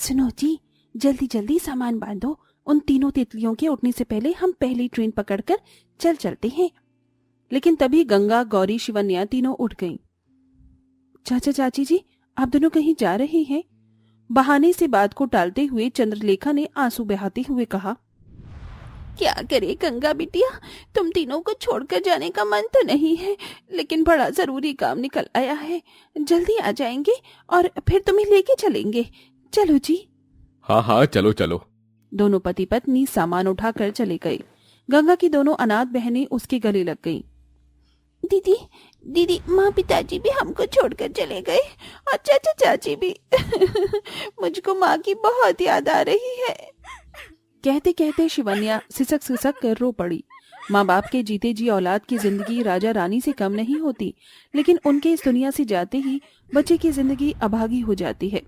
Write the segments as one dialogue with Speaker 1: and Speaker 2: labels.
Speaker 1: सुनो जी, जल्दी जल्दी सामान बांधो। उन तीनों तितलियों के उठने से पहले हम पहली ट्रेन पकड़कर चलते हैं। लेकिन तभी गंगा, गौरी, शिवन्या तीनों उठ गईं। चाचा चाची जी, आप दोनों कहीं जा रहे हैं? बहाने से बात को टालते हुए चंद्रलेखा ने आंसू बहाते हुए कहा। क्या करे गंगा बिटिया, तुम तीनों को छोड़कर जाने का मन तो नहीं है, लेकिन बड़ा जरूरी काम निकल आया है। जल्दी आ जाएंगे और फिर तुम्हें लेके चलेंगे। चलो जी।
Speaker 2: हाँ हाँ, चलो चलो।
Speaker 1: दोनों पति पत्नी सामान उठाकर चले गए। गंगा की दोनों अनाथ बहनें उसके गले लग गईं। दीदी दीदी, माँ पिताजी भी हमको छोड़कर चले गए और चाचा चाची भी। मुझको माँ की बहुत याद आ रही है। कहते कहते शिवन्या सिसक सिसक कर रो पड़ी। माँ बाप के जीते जी औलाद की जिंदगी राजा रानी से कम नहीं होती, लेकिन उनके इस दुनिया से जाते ही बच्चे की जिंदगी अभागी हो जाती है।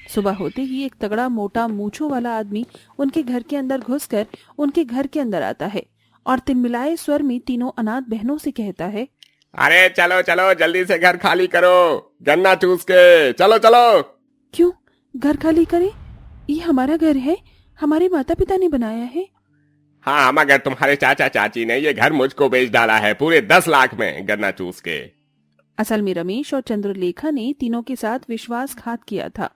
Speaker 1: सुबह होते ही एक तगड़ा मोटा मूंछों वाला आदमी उनके घर के अंदर घुसकर उनके घर के अंदर आता है और तिलमिलाए स्वर में तीनों अनाथ बहनों से कहता है,
Speaker 2: अरे चलो चलो, जल्दी से घर खाली करो, गन्ना चूस के चलो चलो।
Speaker 1: क्यों घर खाली करें? ये हमारा घर है, हमारे माता पिता ने बनाया है।
Speaker 2: हाँ, मगर तुम्हारे चाचा चाची ने ये घर मुझको बेच डाला है पूरे 10 लाख में गन्ना चूस के।
Speaker 1: असल में रमेश और चंद्रलेखा ने तीनों के साथ विश्वासघात किया था।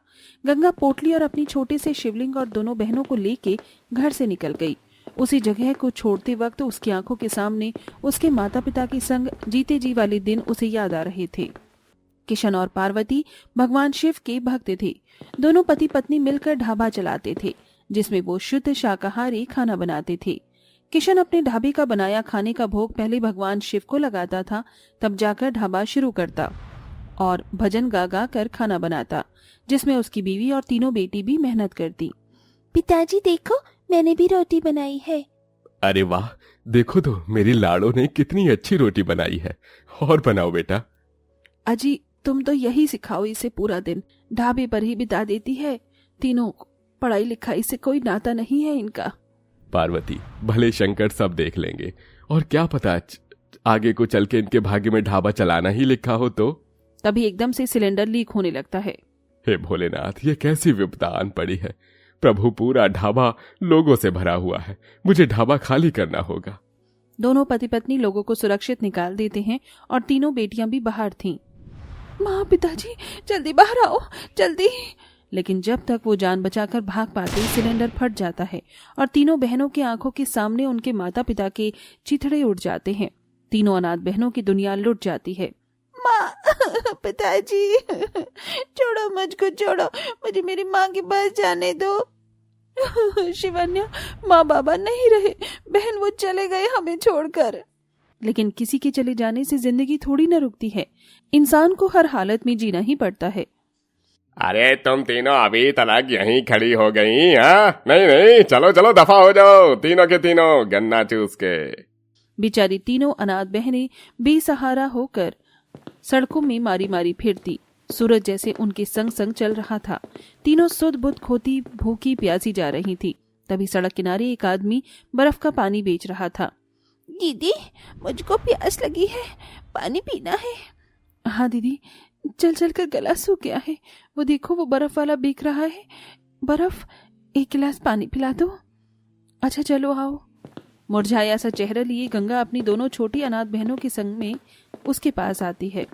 Speaker 1: गंगा पोटली और अपनी छोटे से शिवलिंग और दोनों बहनों को लेके घर से निकल गई। उसी जगह को छोड़ते वक्त उसकी आंखों के सामने उसके माता पिता के संग जीते जी वाले दिन उसे याद आ रहे थे। किशन और पार्वती भगवान शिव के भक्त थे। दोनों पति पत्नी मिलकर ढाबा चलाते थे, जिसमें वो शुद्ध शाकाहारी खाना बनाते थे। किशन अपने ढाबे का बनाया खाने का भोग पहले भगवान शिव को लगाता था, तब जाकर ढाबा शुरू करता और भजन गा गा कर खाना बनाता, जिसमें उसकी बीवी और तीनों बेटी भी मेहनत करती। पिताजी देखो, मैंने भी रोटी बनाई है।
Speaker 2: अरे वाह, देखो तो मेरी लाड़ो ने कितनी अच्छी रोटी बनाई है। और बनाओ बेटा।
Speaker 1: अजी, तुम तो यही सिखाओ इसे, पूरा दिन ढाबे पर ही बिता देती है। तीनों पढ़ाई लिखाई से कोई नाता नहीं है इनका।
Speaker 2: पार्वती, भले शंकर सब देख लेंगे, और क्या पता आगे को चल के इनके भाग्य में ढाबा चलाना ही लिखा हो तो।
Speaker 1: तभी एकदम से सिलेंडर लीक होने लगता है।
Speaker 2: हे भोलेनाथ, ये कैसी विपदा आन पड़ी है। प्रभु, पूरा ढाबा लोगों से भरा हुआ है, मुझे ढाबा खाली करना होगा।
Speaker 1: दोनों पति पत्नी लोगों को सुरक्षित निकाल देते हैं और तीनों बेटियां भी बाहर थीं। माँ, पिताजी जल्दी बाहर आओ, जल्दी। लेकिन जब तक वो जान बचाकर भाग पाते, सिलेंडर फट जाता है और तीनों बहनों की आंखों के सामने उनके माता पिता के चिथड़े उड़ जाते हैं। तीनों अनाथ बहनों की दुनिया लुट जाती है। माँ, पिताजी छोड़ो मुझको, छोड़ो मुझे, मेरी माँ के पास जाने दो। शिवन्या, माँ बाबा नहीं रहे, बहन वो चले गए हमें छोड़कर। लेकिन किसी के चले जाने से जिंदगी थोड़ी न रुकती है, इंसान को हर हालत में जीना ही पड़ता है।
Speaker 2: अरे तुम तीनों अभी तक यहीं खड़ी हो गई? हाँ, नहीं नहीं, चलो चलो, दफा हो जाओ तीनों के तीनों गन्ना चूस के।
Speaker 1: बेचारी तीनों अनाथ बहनें बेसहारा होकर सड़कों में मारी मारी फिरती। सूरज जैसे उनके संग संग चल रहा था। तीनों सुध बुध खोती भूखी प्यासी जा रही थी। तभी सड़क किनारे एक आदमी बर्फ का पानी बेच रहा था। दीदी, मुझको प्यास लगी है, पानी पीना है। हाँ दीदी, चल चल कर गला सूख गया है। वो देखो, वो बर्फ वाला बिक रहा है। बर्फ, एक गिलास पानी पिला दो। अच्छा चलो आओ। मुरझाया सा चेहरा लिए गंगा अपनी दोनों छोटी अनाथ बहनों के संग में उसके पास आती है।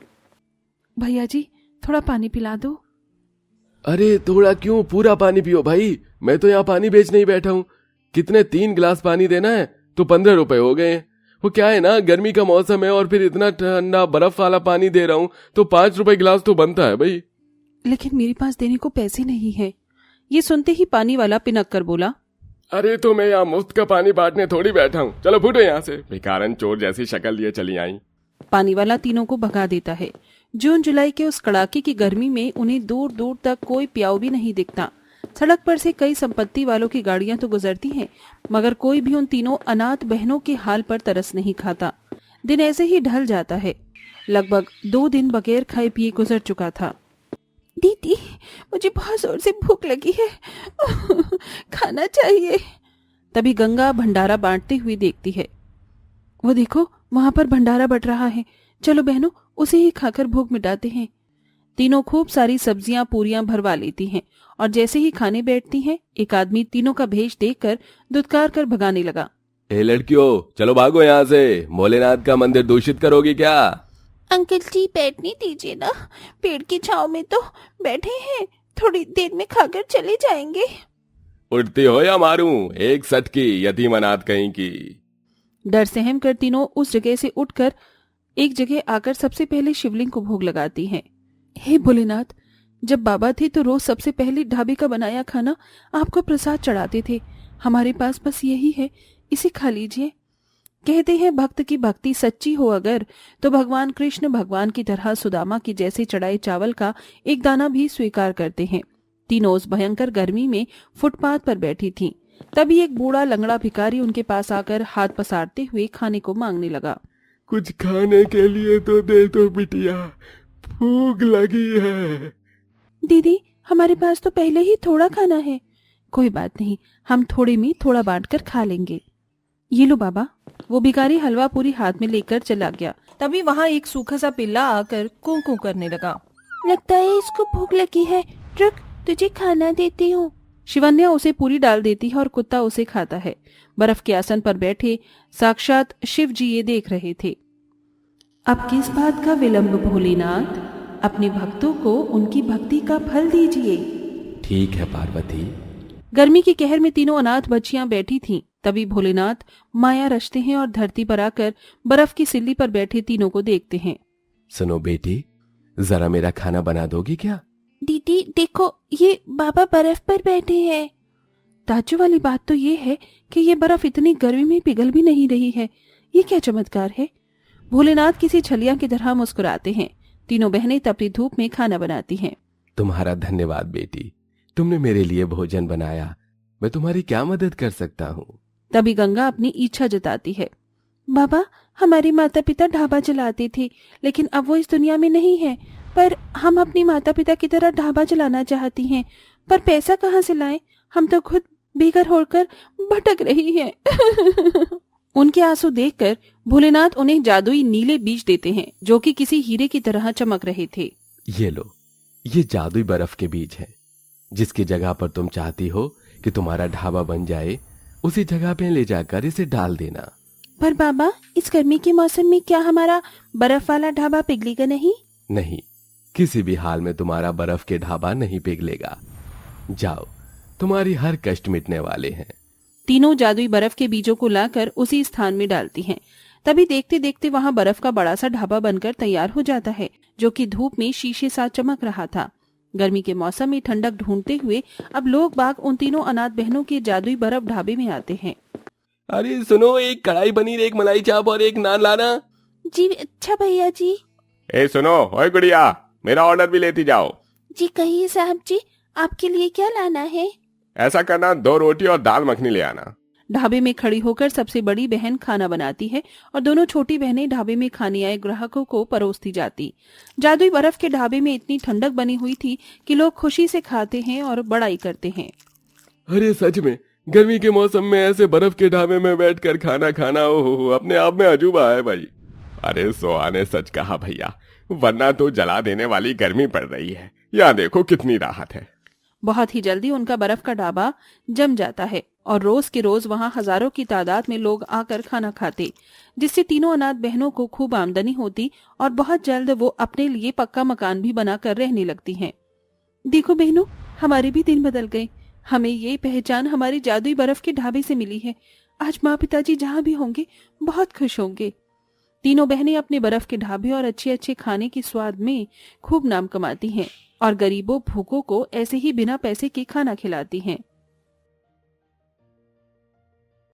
Speaker 1: भैया जी, थोड़ा पानी पिला दो।
Speaker 3: अरे थोड़ा क्यों, पूरा पानी पियो भाई, मैं तो यहाँ पानी बेचने ही बैठा हूँ। कितने 3 गिलास पानी देना है तो 15 रुपए हो गए हैं। वो क्या है ना, गर्मी का मौसम है और फिर इतना ठंडा बर्फ वाला पानी दे रहा हूँ तो 5 रुपए गिलास तो बनता है भाई।
Speaker 1: लेकिन मेरे पास देने को पैसे नहीं है। ये सुनते ही पानी वाला पिनक कर बोला,
Speaker 2: अरे तो मैं यहाँ मुफ्त का पानी बांटने थोड़ी बैठा हूँ, चलो फूटो यहाँ से। भिखारन चोर जैसी शक्ल लिए चली आई।
Speaker 1: पानी वाला तीनों को भगा देता है। जून जुलाई के उस कड़ाके की गर्मी में उन्हें दूर दूर तक कोई प्याऊ भी नहीं दिखता। सड़क पर से कई संपत्ति वालों की गाड़ियां तो गुजरती हैं, मगर कोई भी उन तीनों अनाथ बहनों के हाल पर तरस नहीं खाता। दिन ऐसे ही ढल जाता है। लगभग 2 दिन बगैर खाए पिए गुजर चुका था। दीदी, मुझे बहुत जोर से भूख लगी है, खाना चाहिए। तभी गंगा भंडारा बांटते हुए देखती है। वो देखो, वहां पर भंडारा बट रहा है। चलो बहनों, उसे ही खाकर भूख मिटाते हैं। तीनों खूब सारी सब्जियां पूरियां भरवा लेती हैं और जैसे ही खाने बैठती हैं, एक आदमी तीनों का भेष देखकर दुत्कार कर भगाने लगा।
Speaker 3: ए लड़कियों, चलो भागो यहाँ से, भोलेनाथ का मंदिर दूषित करोगी क्या?
Speaker 4: अंकल जी बैठने दीजिए ना, पेड़ की छांव में तो बैठे हैं, थोड़ी देर में खाकर चले जाएंगे।
Speaker 3: उठती हो या मारूं? एक सट की यतीमनाथ कहीं की।
Speaker 1: डर सहम कर तीनों उस जगह से उठकर एक जगह आकर सबसे पहले शिवलिंग को भोग लगाती हैं। हे भोलेनाथ, जब बाबा थे तो रोज सबसे पहले ढाबे का बनाया खाना आपको प्रसाद चढ़ाते थे। हमारे पास बस यही है, इसे खा लीजिए। कहते हैं भक्त की भक्ति सच्ची हो अगर तो भगवान कृष्ण भगवान की तरह सुदामा की जैसे चढ़ाए चावल का एक दाना भी स्वीकार करते हैं। तीनों उस भयंकर गर्मी में फुटपाथ पर बैठी थीं। तभी एक बूढ़ा लंगड़ा भिखारी उनके पास आकर हाथ पसारते हुए खाने को मांगने लगा।
Speaker 3: कुछ खाने के लिए तो दे दो बिटिया, भूख लगी है।
Speaker 1: दीदी, हमारे पास तो पहले ही थोड़ा खाना है। कोई बात नहीं, हम थोड़े में थोड़ा बांटकर खा लेंगे। ये लो बाबा। वो भिखारी हलवा पूरी हाथ में लेकर चला गया। तभी वहाँ एक सूखा सा पिल्ला आकर कूं कूं करने लगा।
Speaker 4: लगता है इसको भूख लगी है, रुक तुझे खाना देती हूँ।
Speaker 1: शिवन्या उसे पूरी डाल देती है और कुत्ता उसे खाता है। बर्फ के आसन पर बैठे साक्षात शिव जी ये देख रहे थे। अब किस बात का विलंब भोलेनाथ, अपने भक्तों को उनकी भक्ति का फल दीजिए।
Speaker 3: ठीक है पार्वती।
Speaker 1: गर्मी की कहर में तीनों अनाथ बच्चियां बैठी थीं। तभी भोलेनाथ माया रचते हैं और धरती पर आकर बर्फ की सिल्ली पर बैठे तीनों को देखते हैं।
Speaker 3: सुनो बेटी, जरा मेरा खाना बना दोगी क्या?
Speaker 4: दीदी देखो, ये बाबा बर्फ पर बैठे हैं।
Speaker 1: ताज्जुब वाली बात तो ये है कि ये बर्फ इतनी गर्मी में पिघल भी नहीं रही है। ये क्या चमत्कार है। भोलेनाथ किसी छलिया की तरह मुस्कुराते हैं। तीनों बहनें तपती धूप में खाना बनाती हैं।
Speaker 3: तुम्हारा धन्यवाद बेटी, तुमने मेरे लिए भोजन बनाया। मैं तुम्हारी क्या मदद कर सकता हूँ?
Speaker 1: तभी गंगा अपनी इच्छा जताती है।
Speaker 4: बाबा, हमारे माता पिता ढाबा चलाते थे, लेकिन अब वो इस दुनिया में नहीं है। पर हम अपनी माता पिता की तरह ढाबा चलाना चाहती हैं, पर पैसा कहाँ से लाएं? हम तो खुद बेघर होकर भटक रही हैं।
Speaker 1: उनके आंसू देखकर भोलेनाथ उन्हें जादुई नीले बीज देते हैं जो कि किसी हीरे की तरह चमक रहे थे।
Speaker 3: ये लो, ये जादुई बर्फ के बीज हैं। जिसकी जगह पर तुम चाहती हो कि तुम्हारा ढाबा बन जाए, उसी जगह पे ले जाकर इसे डाल देना।
Speaker 4: पर बाबा, इस गर्मी के मौसम में क्या हमारा बर्फ वाला ढाबा पिघलेगा नहीं?
Speaker 3: नहीं, किसी भी हाल में तुम्हारा बर्फ के ढाबा नहीं पिघलेगा। जाओ, तुम्हारी हर कष्ट मिटने वाले हैं।
Speaker 1: तीनों जादुई बर्फ के बीजों को लाकर उसी स्थान में डालती हैं। तभी देखते देखते वहां बर्फ का बड़ा सा ढाबा बनकर तैयार हो जाता है, जो कि धूप में शीशे सा चमक रहा था। गर्मी के मौसम में ठंडक ढूंढते हुए अब लोग बाग उन तीनों अनाथ बहनों के जादुई बर्फ ढाबे में आते हैं।
Speaker 3: अरे सुनो, एक कढ़ाई पनीर, एक मलाई चाप और एक नान लाना।
Speaker 4: जी अच्छा भैया जी।
Speaker 2: ए सुनो, ओए गुड़िया, मेरा ऑर्डर भी लेती जाओ।
Speaker 4: जी कहिए साहब जी, आपके लिए क्या लाना है?
Speaker 2: ऐसा करना, 2 रोटी और दाल मखनी ले आना।
Speaker 1: ढाबे में खड़ी होकर सबसे बड़ी बहन खाना बनाती है और दोनों छोटी बहनें ढाबे में खाने आए ग्राहकों को परोसती जाती। जादुई बर्फ के ढाबे में इतनी ठंडक बनी हुई थी कि लोग खुशी से खाते हैं और बड़ाई करते हैं।
Speaker 3: अरे सच में, गर्मी के मौसम में ऐसे बर्फ के ढाबे में बैठकर खाना खाना, ओहो, अपने आप में अजूबा है भाई।
Speaker 2: अरे सोहा ने सच कहा भैया, वरना तो जला देने वाली गर्मी पड़ रही है। यहाँ देखो कितनी राहत है।
Speaker 1: बहुत ही जल्दी उनका बर्फ का ढाबा जम जाता है और रोज के रोज वहां हजारों की तादाद में लोग आकर खाना खाते, जिससे तीनों अनाथ बहनों को खूब आमदनी होती और बहुत जल्द वो अपने लिए पक्का मकान भी बनाकर रहने लगती हैं। देखो बहनों, हमारे भी दिन बदल गए। हमें ये पहचान हमारी जादुई बर्फ के ढाबे से मिली है। आज माँ पिताजी जहाँ भी होंगे बहुत खुश होंगे। तीनों बहनें अपने बर्फ के ढाबे और अच्छे अच्छे खाने के स्वाद में खूब नाम कमाती हैं और गरीबों भूखों को ऐसे ही बिना पैसे के खाना खिलाती हैं।